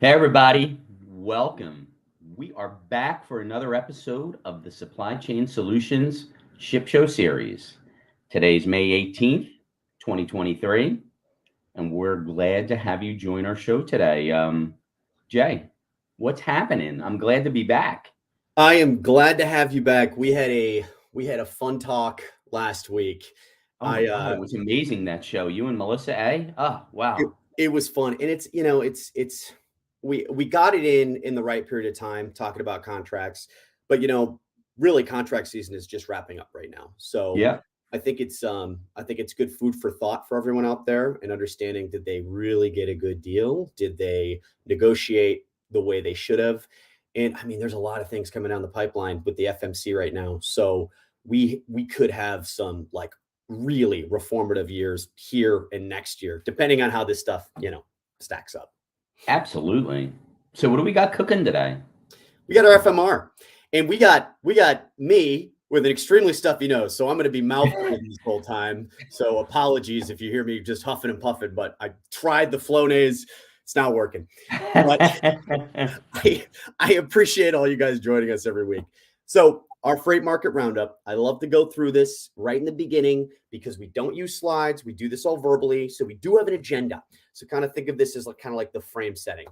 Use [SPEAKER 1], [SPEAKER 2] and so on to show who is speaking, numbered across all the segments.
[SPEAKER 1] Hey, everybody, welcome. We are back for another episode of the Supply Chain Solutions Ship Show series. Today's May 18th, 2023, and we're glad to have you join our show today. Jay, what's happening? I'm glad to be back.
[SPEAKER 2] I am glad to have you back. We had a fun talk last week.
[SPEAKER 1] Oh my
[SPEAKER 2] I
[SPEAKER 1] God, it was amazing that show. You and Melissa A. Oh,
[SPEAKER 2] it,
[SPEAKER 1] wow.
[SPEAKER 2] it was fun, and it's we got it in the right period of time talking about contracts, but really contract season is just wrapping up right now. So
[SPEAKER 1] Yeah,
[SPEAKER 2] I think it's good food for thought for everyone out there and understanding, did they really get a good deal? Did they negotiate the way they should have? And I mean, there's a lot of things coming down the pipeline with the FMC right now. So we could have some like really reformative years here and next year, depending on how this stuff, stacks up.
[SPEAKER 1] absolutely. So, what do we got cooking today?
[SPEAKER 2] We got our FMR, and we got me with an extremely stuffy nose, so I'm going to be mouth breathing this whole time. So apologies if you hear me just huffing and puffing, but I tried the Flonase. It's not working. But I appreciate all you guys joining us every week. So our freight market roundup, I love to go through this right in the beginning because we don't use slides. We do this all verbally. So we do have an agenda. So kind of think of this as like the frame setting.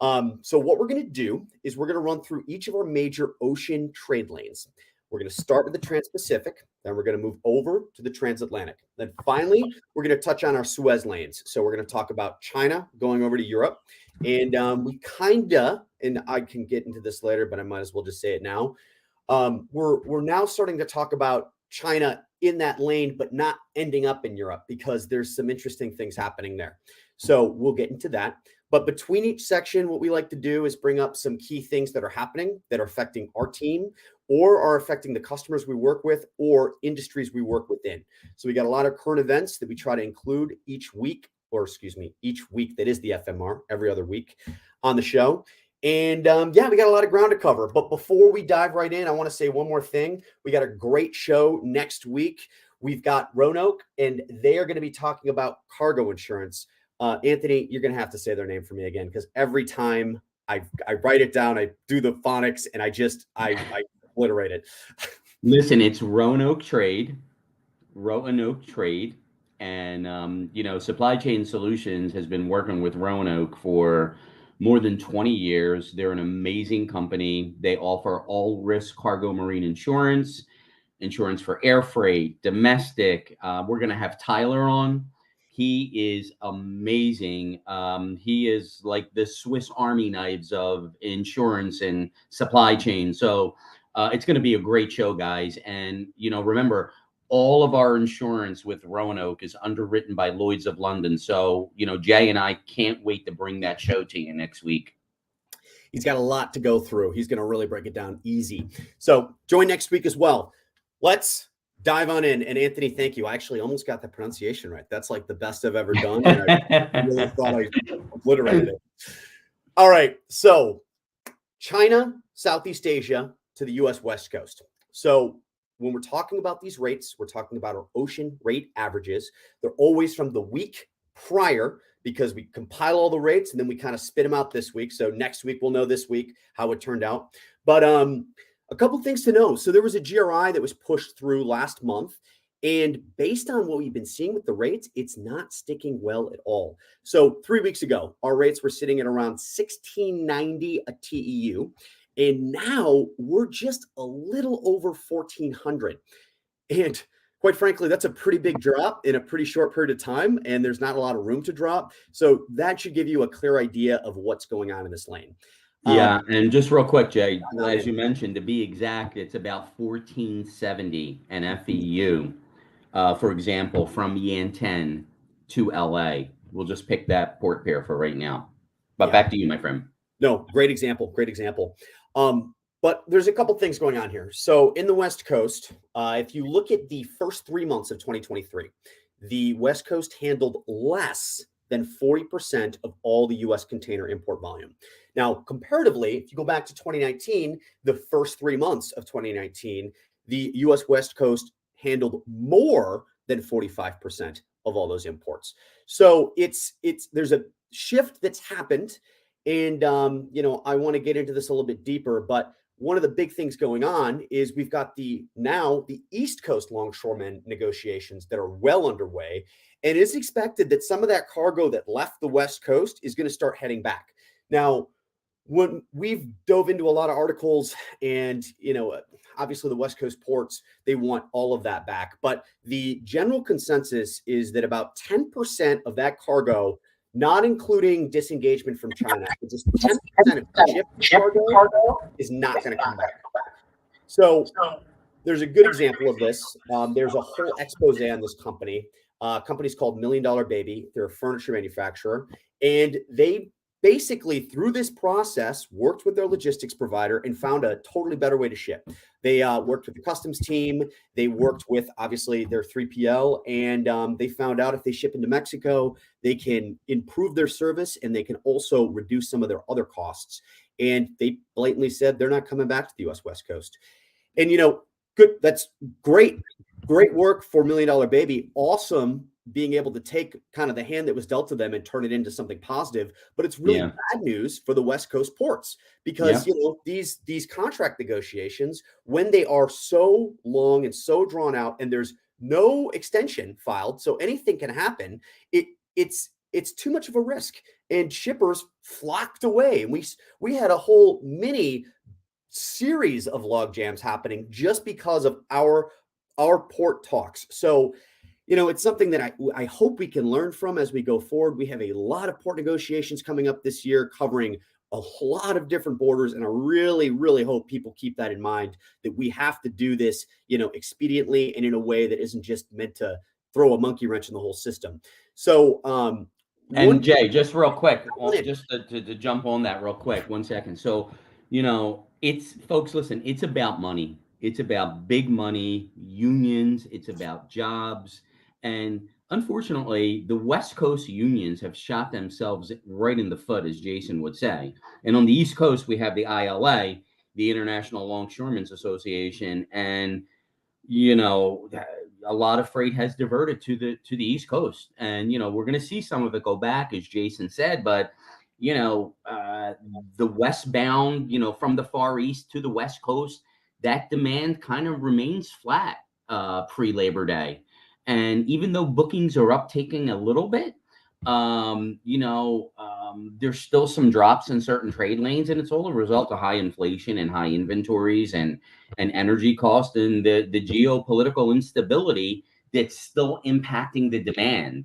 [SPEAKER 2] So what we're going to do is we're going to run through each of our major ocean trade lanes. We're going to start with the Trans-Pacific, then we're going to move over to the Transatlantic. Then finally, we're going to touch on our Suez lanes. So we're going to talk about China going over to Europe. And and I can get into this later, but I might as well just say it now. We're now starting to talk about China in that lane, but not ending up in Europe because there's some interesting things happening there. So we'll get into that. But between each section, what we like to do is bring up some key things that are happening that are affecting our team or are affecting the customers we work with or industries we work within. So we got a lot of current events that we try to include each week, or excuse me, each week that is the FMR, every other week on the show. And yeah, we got a lot of ground to cover. But before we dive right in, I want to say one more thing. We got a great show next week. We've got Roanoke, and they are going to be talking about cargo insurance. Anthony, you're going to have to say their name for me again, because every time I write it down, I do the phonics, and I obliterate it.
[SPEAKER 1] Listen, it's Roanoke Trade, and Supply Chain Solutions has been working with Roanoke for more than 20 years. They're an amazing company. They offer all risk cargo marine insurance, insurance for air freight, domestic. We're going to have Tyler on. He is amazing. He is like the Swiss Army knives of insurance and supply chain. So it's going to be a great show, guys. And, remember, all of our insurance with Roanoke is underwritten by Lloyd's of London. So, Jay and I can't wait to bring that show to you next week.
[SPEAKER 2] He's got a lot to go through. He's going to really break it down easy. So join next week as well. Let's dive on in. And Anthony, thank you. I actually almost got the pronunciation right. That's like the best I've ever done. And I really thought I obliterated it. All right. So China, Southeast Asia to the US West Coast. So when we're talking about these rates, we're talking about our ocean rate averages. They're always from the week prior because we compile all the rates and then we kind of spit them out this week. So next week, we'll know this week how it turned out. But a couple things to know. So there was a GRI that was pushed through last month. And based on what we've been seeing with the rates, it's not sticking well at all. So 3 weeks ago, our rates were sitting at around $16.90 a TEU. And now we're just a little over 1,400. And quite frankly, that's a pretty big drop in a pretty short period of time. And there's not a lot of room to drop. So that should give you a clear idea of what's going on in this lane.
[SPEAKER 1] Yeah, and just real quick, Jay, as
[SPEAKER 2] in.
[SPEAKER 1] you mentioned, to be exact, it's about 1470 an FEU, for example, from Yantian to LA. We'll just pick that port pair for right now. But
[SPEAKER 2] Yeah.
[SPEAKER 1] back to you, my friend.
[SPEAKER 2] No, great example. Great example. But there's a couple things going on here. So in the West Coast, if you look at the first 3 months of 2023, the West Coast handled less than 40% of all the US container import volume. Now, comparatively, if you go back to 2019, the first 3 months of 2019, the US West Coast handled more than 45% of all those imports. So there's a shift that's happened. And I want to get into this a little bit deeper, but one of the big things going on is we've got the East Coast longshoremen negotiations that are well underway, and it's expected that some of that cargo that left the West Coast is going to start heading back. Now, when we've dove into a lot of articles, and obviously the West Coast ports, they want all of that back, but the general consensus is that about 10% of that cargo, not including disengagement from China, but just 10% of ship cargo is not going to come back. So there's a good example of this. There's a whole expose on this company. Company's called $1 Million Baby. They're a furniture manufacturer, and they basically, through this process, worked with their logistics provider and found a totally better way to ship. They worked with the customs team. They worked with, obviously, their 3PL, and they found out if they ship into Mexico, they can improve their service and they can also reduce some of their other costs. And they blatantly said they're not coming back to the U.S. West Coast. And, good. That's great. Great work for $1 Million Baby. Awesome being able to take kind of the hand that was dealt to them and turn it into something positive. But it's really bad news for the West Coast ports because, these contract negotiations, when they are so long and so drawn out and there's no extension filed, so anything can happen, it's too much of a risk. And shippers flocked away. And we had a whole mini series of log jams happening just because of our port talks. So, it's something that I hope we can learn from as we go forward. We have a lot of port negotiations coming up this year covering a lot of different borders. And I really, really hope people keep that in mind, that we have to do this, expediently and in a way that isn't just meant to throw a monkey wrench in the whole system. So,
[SPEAKER 1] and Jay, just real quick, just to jump on that real quick, 1 second. So, folks, listen, it's about money. It's about big money, unions. It's about jobs. And unfortunately, the West Coast unions have shot themselves right in the foot, as Jason would say. And on the East Coast, we have the ILA, the International Longshoremen's Association. And, a lot of freight has diverted to the East Coast. And, we're going to see some of it go back, as Jason said. But, the westbound, from the Far East to the West Coast, that demand kind of remains flat pre-Labor Day. And even though bookings are uptaking a little bit, there's still some drops in certain trade lanes, and it's all a result of high inflation and high inventories and energy cost and the geopolitical instability that's still impacting the demand.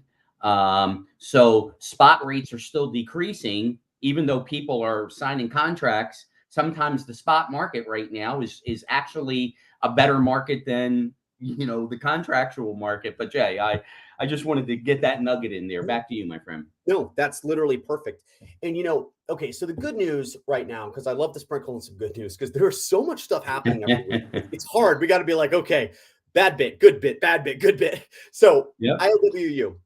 [SPEAKER 1] So spot rates are still decreasing, even though people are signing contracts. Sometimes the spot market right now is actually a better market than the contractual market. But Jay, I just wanted to get that nugget in there. Back to you, my friend.
[SPEAKER 2] No, that's literally perfect. And okay, so the good news right now, because I love to sprinkle in some good news, because there's so much stuff happening every week. It's hard. We got to be like, okay, bad bit, good bit, bad bit, good bit. So ILWU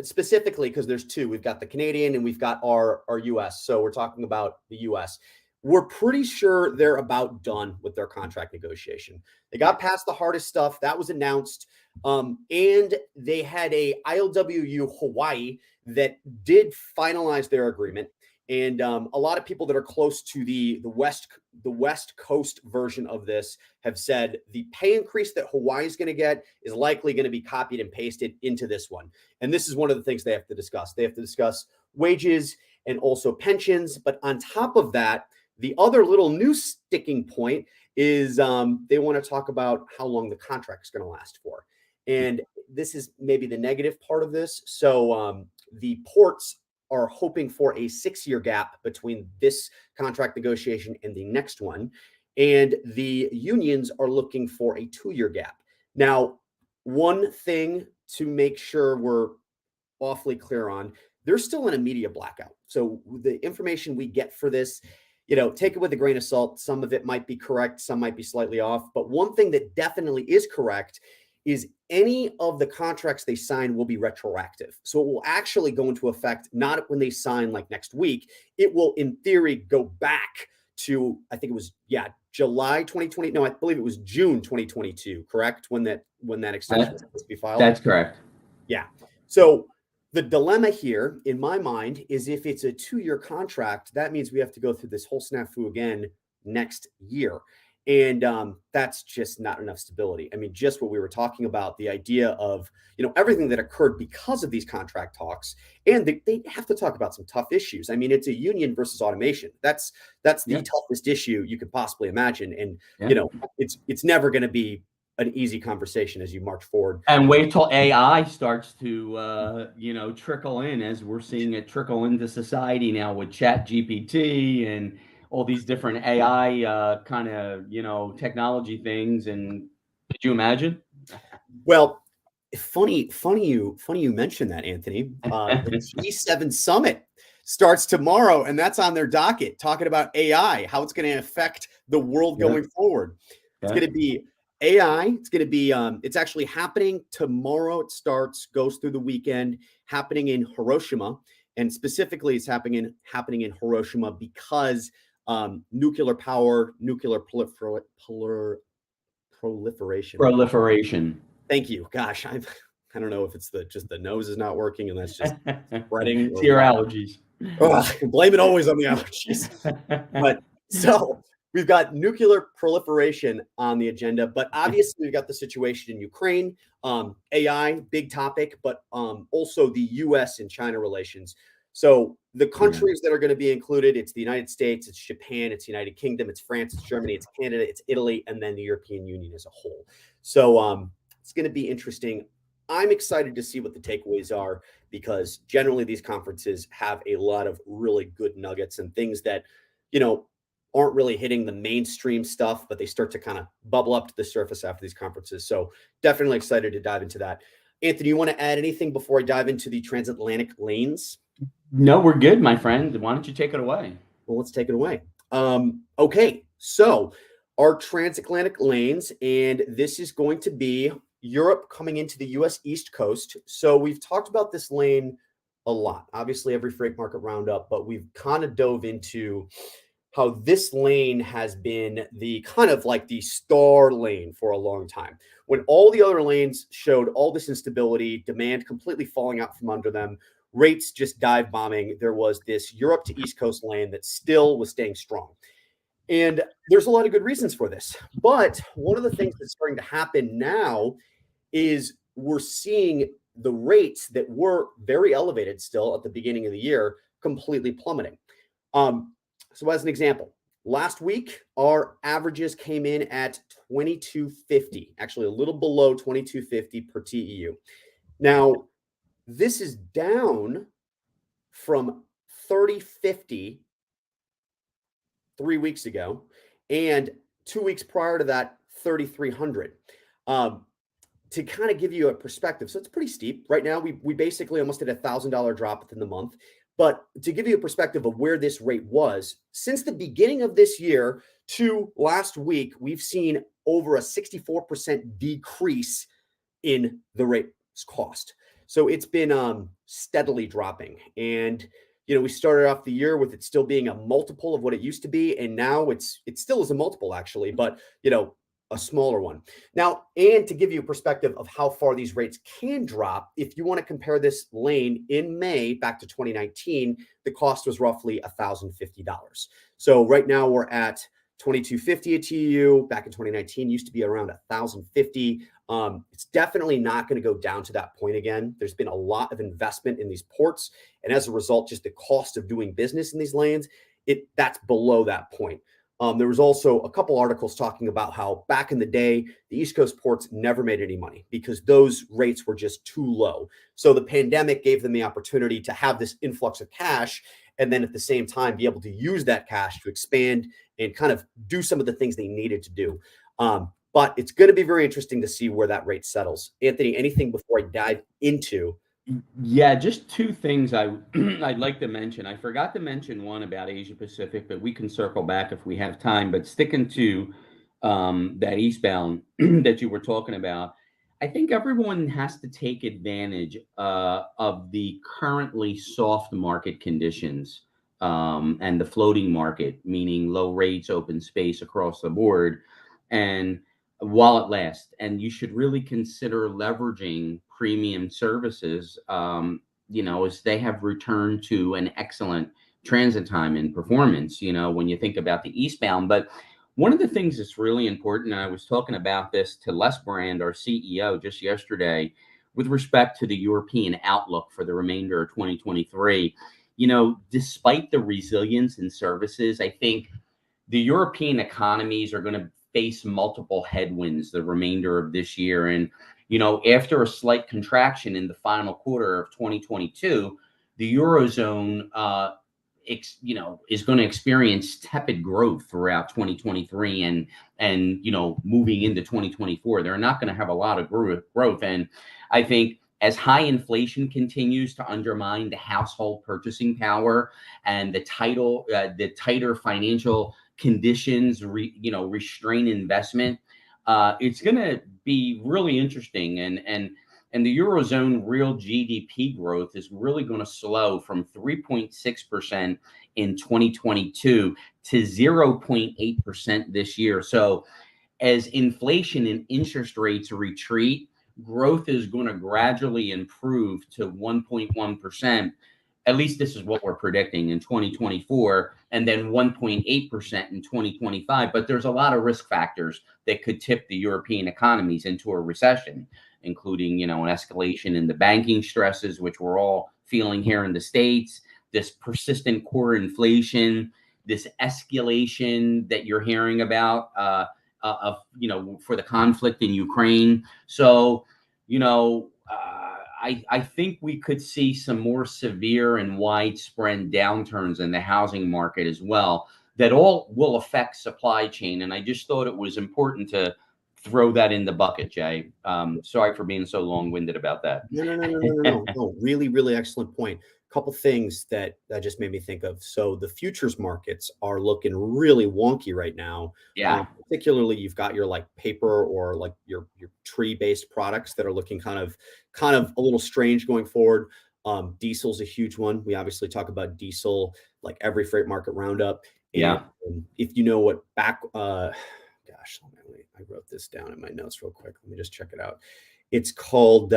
[SPEAKER 2] specifically, because there's two. We've got the Canadian and we've got our US. So we're talking about the US. We're pretty sure they're about done with their contract negotiation. They got past the hardest stuff. That was announced. And they had a ILWU Hawaii that did finalize their agreement. And a lot of people that are close to the West Coast version of this have said the pay increase that Hawaii is going to get is likely going to be copied and pasted into this one. And this is one of the things they have to discuss. They have to discuss wages and also pensions. But on top of that, the other little new sticking point is they want to talk about how long the contract is going to last for. And this is maybe the negative part of this. So the ports are hoping for a 6-year gap between this contract negotiation and the next one. And the unions are looking for a 2-year gap. Now, one thing to make sure we're awfully clear on, they're still in a media blackout. So the information we get for this, take it with a grain of salt. Some of it might be correct. Some might be slightly off. But one thing that definitely is correct is any of the contracts they sign will be retroactive. So it will actually go into effect, not when they sign like next week. It will, in theory, go back to, I think it was, July 2020. No, I believe it was June 2022, correct? When that extension was supposed to be filed.
[SPEAKER 1] That's correct.
[SPEAKER 2] Yeah. So The dilemma here, in my mind, is if it's a 2-year contract, that means we have to go through this whole snafu again next year. And that's just not enough stability. I mean, just what we were talking about, the idea of, everything that occurred because of these contract talks, and they have to talk about some tough issues. I mean, it's a union versus automation. That's the
[SPEAKER 1] Yeah.
[SPEAKER 2] toughest issue you could possibly imagine. And,
[SPEAKER 1] Yeah.
[SPEAKER 2] it's never going to be an easy conversation as you march forward.
[SPEAKER 1] And wait till AI starts to, trickle in, as we're seeing it trickle into society now with Chat GPT and all these different AI kind of, technology things. And could you imagine?
[SPEAKER 2] Well, funny you mentioned that, Anthony. The G7 summit starts tomorrow, and that's on their docket, talking about AI, how it's going to affect the world
[SPEAKER 1] Yeah.
[SPEAKER 2] going forward. It's
[SPEAKER 1] Yeah.
[SPEAKER 2] going to be AI. It's going to be. It's actually happening tomorrow. It goes through the weekend, happening in Hiroshima, and specifically, it's happening in Hiroshima because nuclear power, nuclear proliferation.
[SPEAKER 1] Proliferation.
[SPEAKER 2] Thank you. Gosh, I don't know if it's just the nose is not working and that's just spreading
[SPEAKER 1] It's
[SPEAKER 2] or
[SPEAKER 1] your
[SPEAKER 2] what.
[SPEAKER 1] allergies.
[SPEAKER 2] Blame it always on the allergies. But so we've got nuclear proliferation on the agenda, but obviously we've got the situation in Ukraine, AI, big topic, but also the U.S. and China relations. So the
[SPEAKER 1] Yeah.
[SPEAKER 2] countries that are going to be included, it's the United States, it's Japan, it's the United Kingdom, it's France, it's Germany, it's Canada, it's Italy, and then the European Union as a whole. So it's going to be interesting. I'm excited to see what the takeaways are because generally these conferences have a lot of really good nuggets and things that, aren't really hitting the mainstream stuff, but they start to kind of bubble up to the surface after these conferences. So definitely excited to dive into that. Anthony, you want to add anything before I dive into the transatlantic lanes?
[SPEAKER 1] No, we're good, my friend. Why don't you take it away?
[SPEAKER 2] Well, let's take it away. Okay, so our transatlantic lanes, and this is going to be Europe coming into the U.S. East Coast. So we've talked about this lane a lot, obviously every freight market roundup, but we've kind of dove into how this lane has been the kind of like the star lane for a long time. When all the other lanes showed all this instability, demand completely falling out from under them, rates just dive bombing, there was this Europe to East Coast lane that still was staying strong. And there's a lot of good reasons for this. But one of the things that's starting to happen now is we're seeing the rates that were very elevated still at the beginning of the year completely plummeting. So as an example, last week, our averages came in at 2250, actually a little below 2250 per TEU. Now, this is down from 3050 3 weeks ago, and 2 weeks prior to that, 3,300. To kind of give you a perspective, so it's pretty steep. Right now, we basically almost did $1,000 drop within the month. But to give you a perspective of where this rate was, since the beginning of this year to last week, we've seen over a 64% decrease in the rate cost. So it's been steadily dropping. And we started off the year with it still being a multiple of what it used to be, and now it still is a multiple actually, but a smaller one. Now, and to give you a perspective of how far these rates can drop, if you want to compare this lane in May back to 2019, the cost was roughly $1,050. So right now we're at 2250 a TEU. Back in 2019 used to be around 1,050. It's definitely not going to go down to that point again. There's been a lot of investment in these ports, and as a result, just the cost of doing business in these lanes, that's below that point. There was also a couple articles talking about how back in the day, the East Coast ports never made any money because those rates were just too low. So the pandemic gave them the opportunity to have this influx of cash and then at the same time be able to use that cash to expand and kind of do some of the things they needed to do. But it's going to be very interesting to see where that rate settles. Anthony, anything before I dive into?
[SPEAKER 1] Yeah, just two things I'd like to mention. I forgot to mention one about Asia Pacific, but we can circle back if we have time. But sticking to that eastbound that you were talking about, I think everyone has to take advantage of the currently soft market conditions and the floating market, meaning low rates, open space across the board, and while it lasts. And you should really consider leveraging premium services is they have returned to an excellent transit time and performance, when you think about the eastbound. But one of the things that's really important, and I was talking about this to Les Brand, our CEO, just yesterday, with respect to the European outlook for the remainder of 2023, despite the resilience in services, I think the European economies are going to face multiple headwinds the remainder of this year. And, after a slight contraction in the final quarter of 2022, the Eurozone, is going to experience tepid growth throughout 2023 and moving into 2024. They're not going to have a lot of growth. And I think as high inflation continues to undermine the household purchasing power and the tighter financial conditions, restrain investment, it's going to be really interesting. And the Eurozone real GDP growth is really going to slow from 3.6% in 2022 to 0.8% this year. So as inflation and interest rates retreat, growth is going to gradually improve to 1.1%. At least this is what we're predicting in 2024, and then 1.8% in 2025. But there's a lot of risk factors that could tip the European economies into a recession, including, an escalation in the banking stresses, which we're all feeling here in the States, this persistent core inflation, this escalation that you're hearing about for the conflict in Ukraine. So, I think we could see some more severe and widespread downturns in the housing market as well, that all will affect supply chain. And I just thought it was important to throw that in the bucket, Jay. Sorry for being so long-winded about that.
[SPEAKER 2] No. Really, really excellent point. A couple things that just made me think of. So the futures markets are looking really wonky right now.
[SPEAKER 1] Yeah.
[SPEAKER 2] Particularly, you've got your like paper or like your tree-based products that are looking kind of a little strange going forward. Diesel's a huge one. We obviously talk about diesel like every freight market roundup.
[SPEAKER 1] Yeah.
[SPEAKER 2] And if you know what gosh, I wrote this down in my notes real quick. Let me just check it out. It's called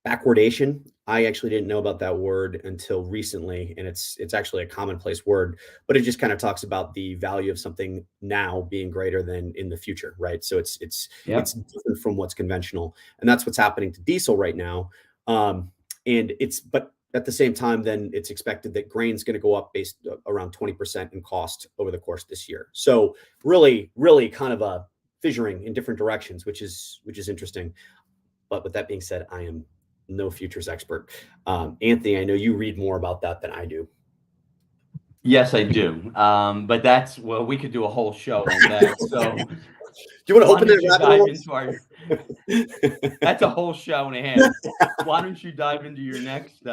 [SPEAKER 2] backwardation. I actually didn't know about that word until recently, and it's actually a commonplace word, but it just kind of talks about the value of something now being greater than in the future, right? So it's different from what's conventional, and that's what's happening to diesel right now. But at the same time, then it's expected that grain's going to go up based around 20% in cost over the course of this year. So really, really kind of a fissuring in different directions, which is interesting. But with that being said, I am no futures expert. Anthony, I know you read more about that than I do.
[SPEAKER 1] Yes, I do. But we could do a whole show on that. So
[SPEAKER 2] do you want to open that?
[SPEAKER 1] That's a whole show and a half. Why don't you dive into your next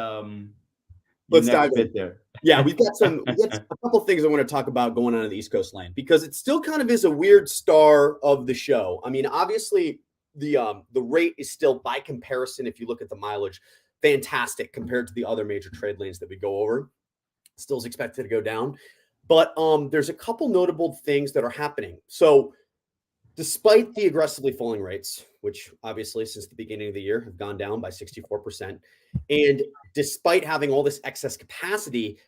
[SPEAKER 2] let's dive
[SPEAKER 1] bit there?
[SPEAKER 2] Yeah, we got a couple things I want to talk about going on in the East Coast lane, because it still kind of is a weird star of the show. I mean, obviously the rate is still, by comparison, if you look at the mileage, fantastic compared to the other major trade lanes that we go over. Still is expected to go down, but there's a couple notable things that are happening. So despite the aggressively falling rates, which obviously since the beginning of the year have gone down by 64%, and despite having all this excess capacity,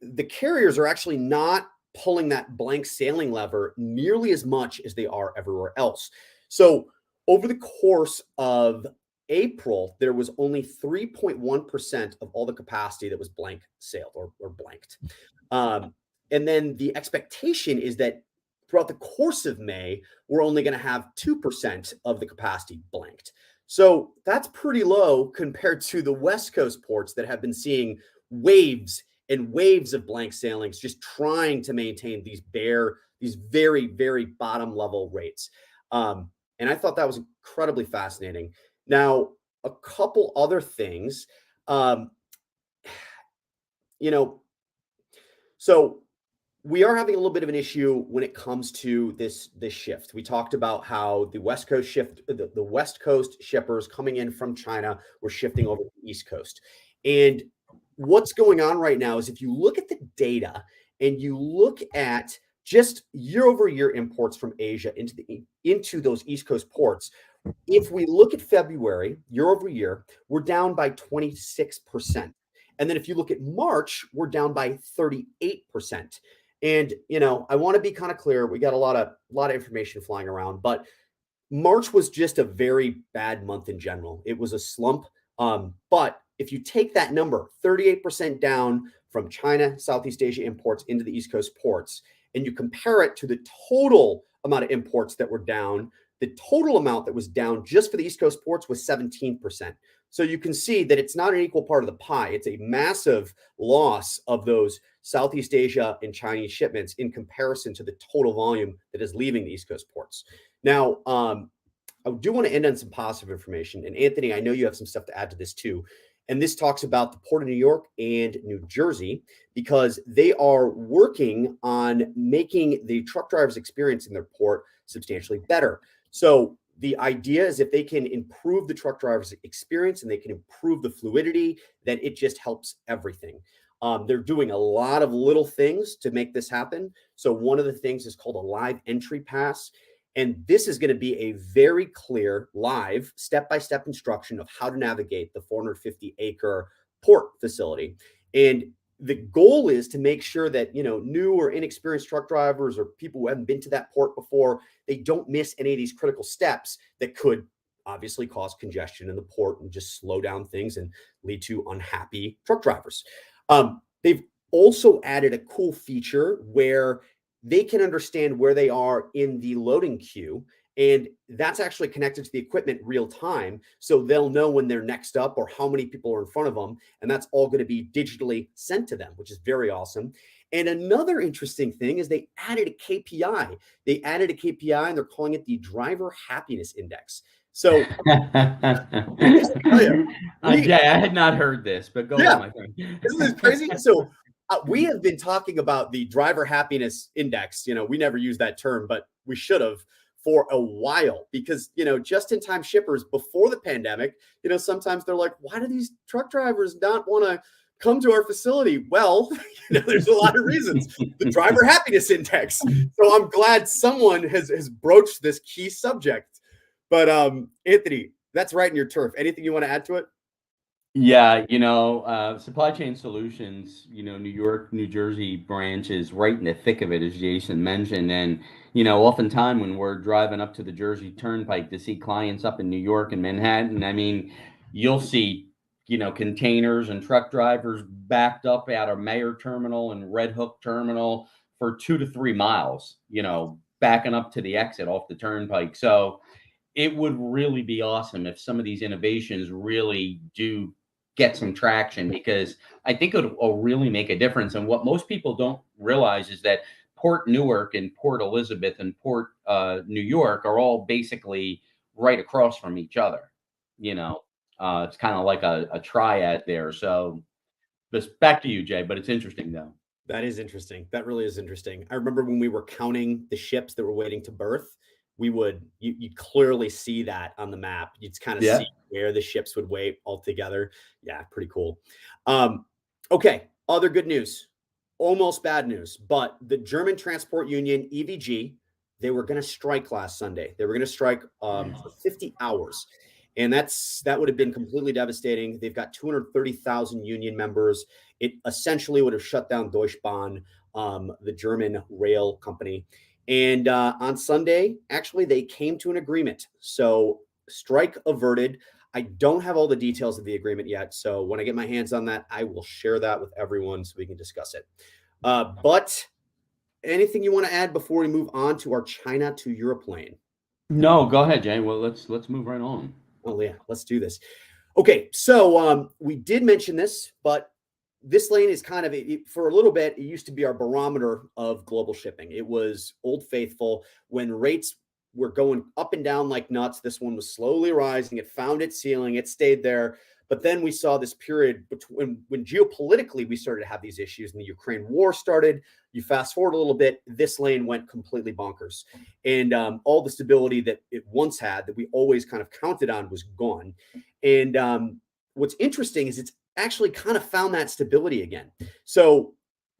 [SPEAKER 2] the carriers are actually not pulling that blank sailing lever nearly as much as they are everywhere else. So over the course of April, there was only 3.1% of all the capacity that was blank sailed or blanked. And then the expectation is that throughout the course of May, we're only going to have 2% of the capacity blanked. So that's pretty low compared to the West Coast ports that have been seeing waves and waves of blank sailings, just trying to maintain these very, very bottom level rates. And I thought that was incredibly fascinating. Now, a couple other things, so we are having a little bit of an issue when it comes to this shift. We talked about how the West Coast the West Coast shippers coming in from China were shifting over to the East Coast. And what's going on right now is if you look at the data and you look at just year over year imports from Asia into those East Coast ports, If we look at February, year over year, we're down by 26%. And then if you look at March, we're down by 38%. And I want to be kind of clear. We got a lot of information flying around, but March was just a very bad month in general. It was a slump. But if you take that number, 38% down from China, Southeast Asia imports into the East Coast ports, and you compare it to the total amount of imports that were down, the total amount that was down just for the East Coast ports was 17%. So you can see that it's not an equal part of the pie. It's a massive loss of those Southeast Asia and Chinese shipments in comparison to the total volume that is leaving the East Coast ports. Now, I do want to end on some positive information. And Anthony, I know you have some stuff to add to this too. And this talks about the Port of New York and New Jersey, because they are working on making the truck drivers' experience in their port substantially better. So the idea is if they can improve the truck driver's experience and they can improve the fluidity, then it just helps everything. They're doing a lot of little things to make this happen. So one of the things is called a live entry pass. And this is going to be a very clear, live, step-by-step instruction of how to navigate the 450-acre port facility. And the goal is to make sure that, new or inexperienced truck drivers or people who haven't been to that port before, they don't miss any of these critical steps that could obviously cause congestion in the port and just slow down things and lead to unhappy truck drivers. They've also added a cool feature where they can understand where they are in the loading queue. And that's actually connected to the equipment real time. So they'll know when they're next up or how many people are in front of them. And that's all going to be digitally sent to them, which is very awesome. And another interesting thing is they added a KPI. They added a KPI and they're calling it the Driver Happiness Index. So
[SPEAKER 1] yeah, I had not heard this, but go on, my friend.
[SPEAKER 2] Isn't this crazy? So we have been talking about the Driver Happiness Index. We never use that term, but we should have for a while because, just-in-time shippers before the pandemic, sometimes they're like, why do these truck drivers not want to come to our facility? Well, there's a lot of reasons. The Driver Happiness Index. So I'm glad someone has broached this key subject. But Anthony, that's right in your turf. Anything you want to add to it?
[SPEAKER 1] Yeah, Supply Chain Solutions, New York, New Jersey branch is right in the thick of it, as Jason mentioned. And, oftentimes when we're driving up to the Jersey Turnpike to see clients up in New York and Manhattan, I mean, you'll see, containers and truck drivers backed up out of Mayer Terminal and Red Hook Terminal for 2 to 3 miles, backing up to the exit off the turnpike. So it would really be awesome if some of these innovations really do get some traction, because I think it'll really make a difference. And what most people don't realize is that Port Newark and Port Elizabeth and Port New York are all basically right across from each other. It's kind of like a triad there. So just back to you, Jay, but it's interesting though.
[SPEAKER 2] That is interesting. That really is interesting. I remember when we were counting the ships that were waiting to berth, you clearly see that on the map. You'd kind of see where the ships would wait all together. Yeah, pretty cool. Okay, other good news, almost bad news, but the German Transport Union, EVG, they were going to strike last Sunday. They were going to strike for 50 hours. And that would have been completely devastating. They've got 230,000 union members. It essentially would have shut down Deutsche Bahn, the German rail company. And on Sunday, actually, they came to an agreement. So strike averted. I don't have all the details of the agreement yet. So when I get my hands on that, I will share that with everyone so we can discuss it. But anything you want to add before we move on to our China to Europe lane?
[SPEAKER 1] No, go ahead, Jay. Well, let's move right on.
[SPEAKER 2] Oh, yeah, let's do this. Okay, so we did mention this, but this lane is kind of, for a little bit, it used to be our barometer of global shipping. It was Old Faithful. When rates were going up and down like nuts, this one was slowly rising. It found its ceiling. It stayed there. But then we saw this period between when geopolitically we started to have these issues and the Ukraine war started. You fast forward a little bit, this lane went completely bonkers. And all the stability that it once had, that we always kind of counted on, was gone. And what's interesting is it's actually kind of found that stability again. So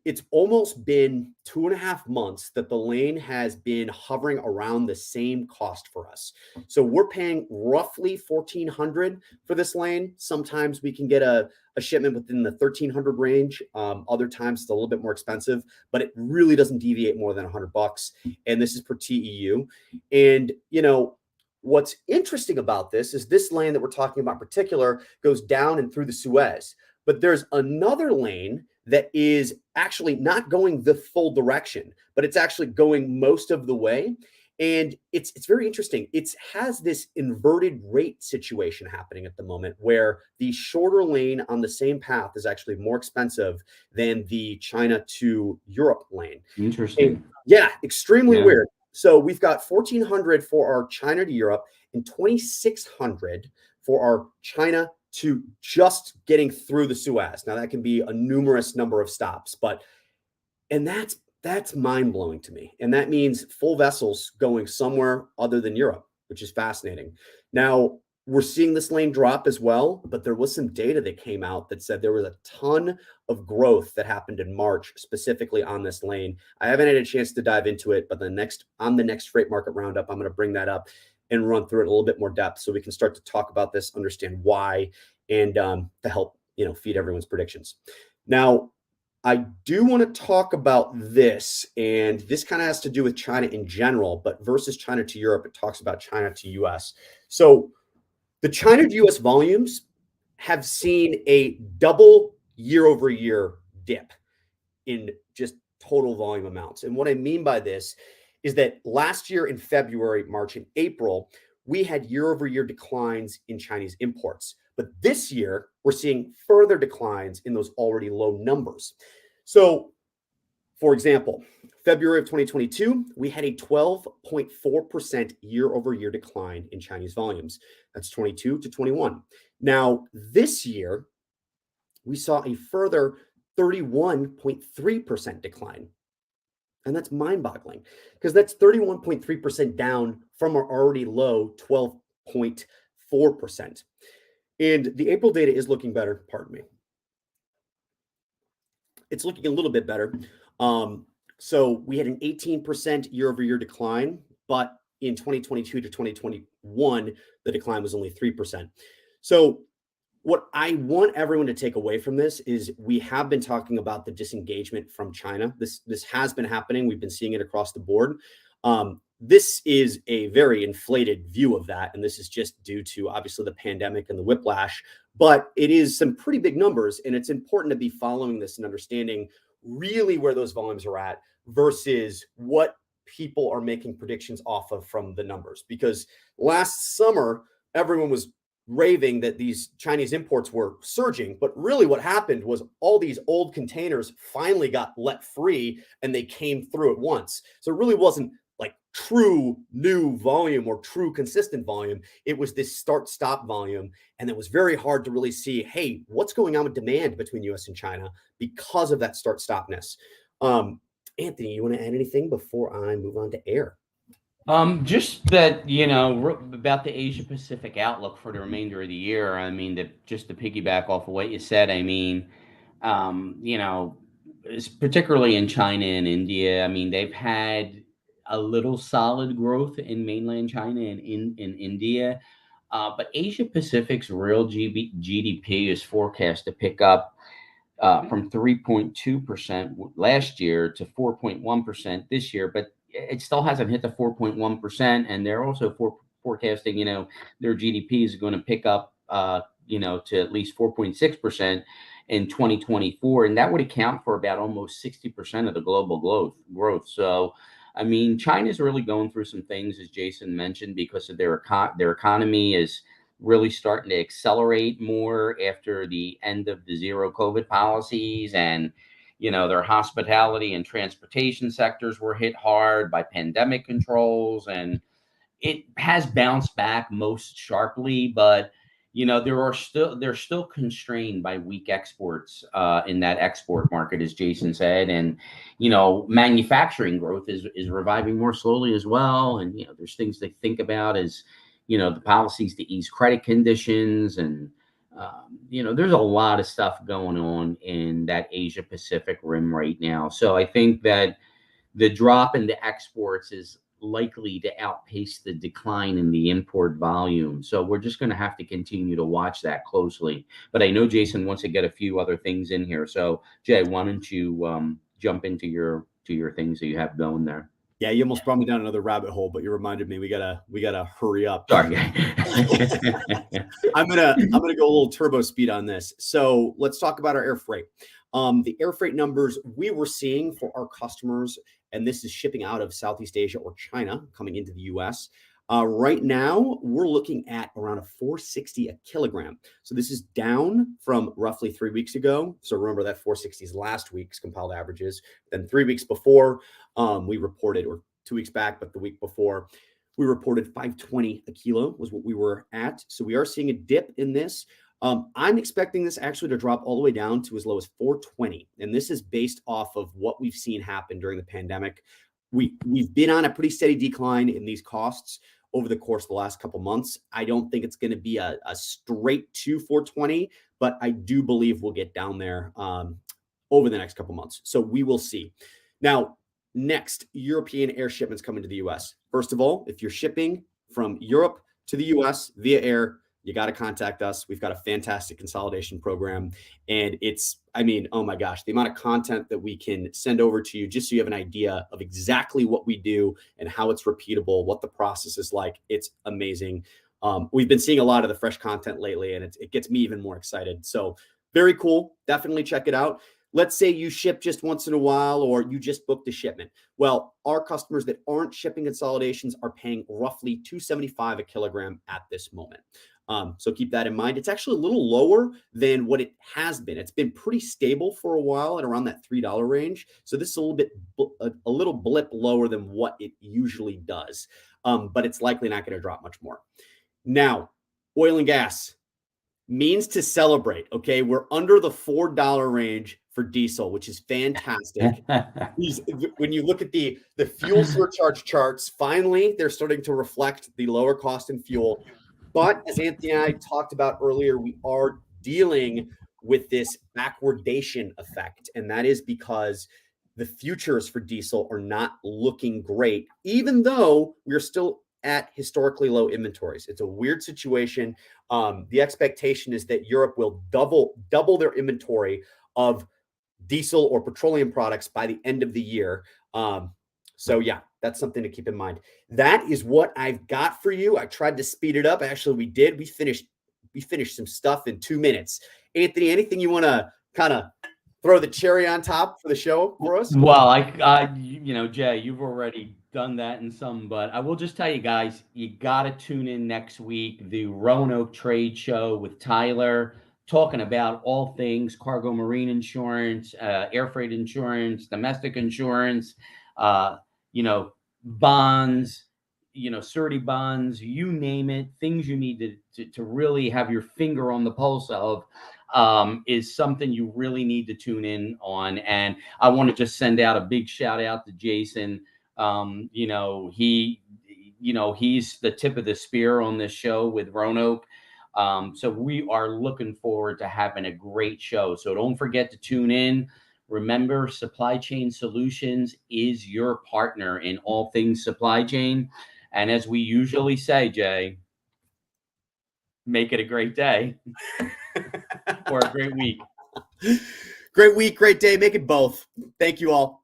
[SPEAKER 2] it's almost been 2.5 months that the lane has been hovering around the same cost for us. So we're paying roughly 1,400 for this lane. Sometimes we can get a shipment within the 1,300 range. Other times it's a little bit more expensive, but it really doesn't deviate more than $100. And this is per TEU. And, what's interesting about this is this lane that we're talking about in particular goes down and through the Suez. But there's another lane that is actually not going the full direction, but it's actually going most of the way. And it's very interesting. It has this inverted rate situation happening at the moment where the shorter lane on the same path is actually more expensive than the China to Europe lane.
[SPEAKER 1] Interesting.
[SPEAKER 2] And yeah, extremely weird. So we've got 1,400 for our China to Europe and 2,600 for our China to just getting through the Suez. Now that can be a numerous number of stops, and that's mind-blowing to me. And that means full vessels going somewhere other than Europe, which is fascinating. Now, we're seeing this lane drop as well, but there was some data that came out that said there was a ton of growth that happened in March, specifically on this lane. I haven't had a chance to dive into it, but on the next Freight Market Roundup, I'm going to bring that up and run through it in a little bit more depth so we can start to talk about this, understand why, and to help feed everyone's predictions. Now, I do want to talk about this, and this kind of has to do with China in general, but versus China to Europe, it talks about China to US. So the China to US volumes have seen a double year-over-year dip in just total volume amounts. And what I mean by this is that last year in February, March, and April, we had year-over-year declines in Chinese imports. But this year, we're seeing further declines in those already low numbers. So, for example, February of 2022, we had a 12.4% year-over-year decline in Chinese volumes. That's 22 to 21. Now, this year, we saw a further 31.3% decline. And that's mind-boggling because that's 31.3% down from our already low 12.4%. And the April data is looking better. Pardon me. It's looking a little bit better. So we had an 18% year-over-year decline, but in 2022 to 2021, the decline was only 3%. So what I want everyone to take away from this is we have been talking about the disengagement from China. This has been happening. We've been seeing it across the board. This is a very inflated view of that, and this is just due to obviously the pandemic and the whiplash, but it is some pretty big numbers, and it's important to be following this and understanding really where those volumes are at versus what people are making predictions off of from the numbers. Because last summer, everyone was raving that these Chinese imports were surging, but really what happened was all these old containers finally got let free and they came through at once. So it really wasn't like true new volume or true consistent volume. It was this start-stop volume, and it was very hard to really see, hey, what's going on with demand between US and China because of that start-stopness. Anthony, you want to add anything before I move on to air?
[SPEAKER 1] Just that, about the Asia Pacific outlook for the remainder of the year. I mean, just to piggyback off of what you said, I mean, particularly in China and India, I mean, they've had a little solid growth in mainland China and in India. But Asia Pacific's real GDP is forecast to pick up from 3.2% last year to 4.1% this year, but it still hasn't hit the 4.1%. And they're also forecasting, their GDP is going to pick up, to at least 4.6% in 2024. And that would account for about almost 60% of the global growth. So, I mean, China's really going through some things, as Jason mentioned, because of their economy is really starting to accelerate more after the end of the zero COVID policies. And, their hospitality and transportation sectors were hit hard by pandemic controls. And it has bounced back most sharply, but, they're still constrained by weak exports in that export market, as Jason said. And, manufacturing growth is reviving more slowly as well. And, there's things to think about as, the policies to ease credit conditions and, There's a lot of stuff going on in that Asia Pacific rim right now. So I think that the drop in the exports is likely to outpace the decline in the import volume. So we're just going to have to continue to watch that closely. But I know Jason wants to get a few other things in here. So Jay, why don't you jump into your things that you have going there?
[SPEAKER 2] Yeah, you almost brought me down another rabbit hole, but you reminded me we gotta hurry up.
[SPEAKER 1] Sorry.
[SPEAKER 2] I'm gonna go a little turbo speed on this. So let's talk about our air freight. The air freight numbers we were seeing for our customers, and this is shipping out of Southeast Asia or China coming into the US. Right now, we're looking at around a 460 a kilogram. So this is down from roughly 3 weeks ago. So remember that 460 is last week's compiled averages. Then 3 weeks before, we reported, or 2 weeks back, but the week before, we reported 520 a kilo was what we were at. So we are seeing a dip in this. I'm expecting this actually to drop all the way down to as low as 420. And this is based off of what we've seen happen during the pandemic. We've been on a pretty steady decline in these costs over the course of the last couple months. I don't think it's going to be a straight to 420, but I do believe we'll get down there over the next couple months. So we will see. Now, next, European air shipments coming to the US. First of all, if you're shipping from Europe to the US via air, you got to contact us. We've got a fantastic consolidation program. And oh my gosh, the amount of content that we can send over to you just so you have an idea of exactly what we do and how it's repeatable, what the process is like. It's amazing. We've been seeing a lot of the fresh content lately, and it gets me even more excited. So very cool. Definitely check it out. Let's say you ship just once in a while, or you just booked a shipment. Well, our customers that aren't shipping consolidations are paying roughly $275 a kilogram at this moment. So keep that in mind. It's actually a little lower than what it has been. It's been pretty stable for a while at around that $3 range. So this is a little blip lower than what it usually does. But it's likely not going to drop much more. Now, oil and gas means to celebrate. Okay, we're under the $4 range for diesel, which is fantastic. When you look at the fuel surcharge charts, finally they're starting to reflect the lower cost in fuel. But as Anthony and I talked about earlier, we are dealing with this backwardation effect. And that is because the futures for diesel are not looking great, even though we're still at historically low inventories. It's a weird situation. The expectation is that Europe will double their inventory of diesel or petroleum products by the end of the year. So yeah, that's something to keep in mind. That is what I've got for you. I tried to speed it up. Actually, we did. We finished some stuff in 2 minutes. Anthony, anything you want to kind of throw the cherry on top for the show for us?
[SPEAKER 1] Well, Jay, you've already done that in some, but I will just tell you guys, you got to tune in next week, the Roanoke Trade Show with Tyler, talking about all things cargo marine insurance, air freight insurance, domestic insurance, bonds, surety bonds, you name it, things you need to really have your finger on the pulse of, is something you really need to tune in on. And I want to just send out a big shout out to Jason. He's the tip of the spear on this show with Roanoke. So we are looking forward to having a great show. So don't forget to tune in. Remember, Supply Chain Solutions is your partner in all things supply chain. And as we usually say, Jay, make it a great day or a great week.
[SPEAKER 2] Great week, great day. Make it both. Thank you all.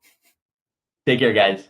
[SPEAKER 1] Take care, guys.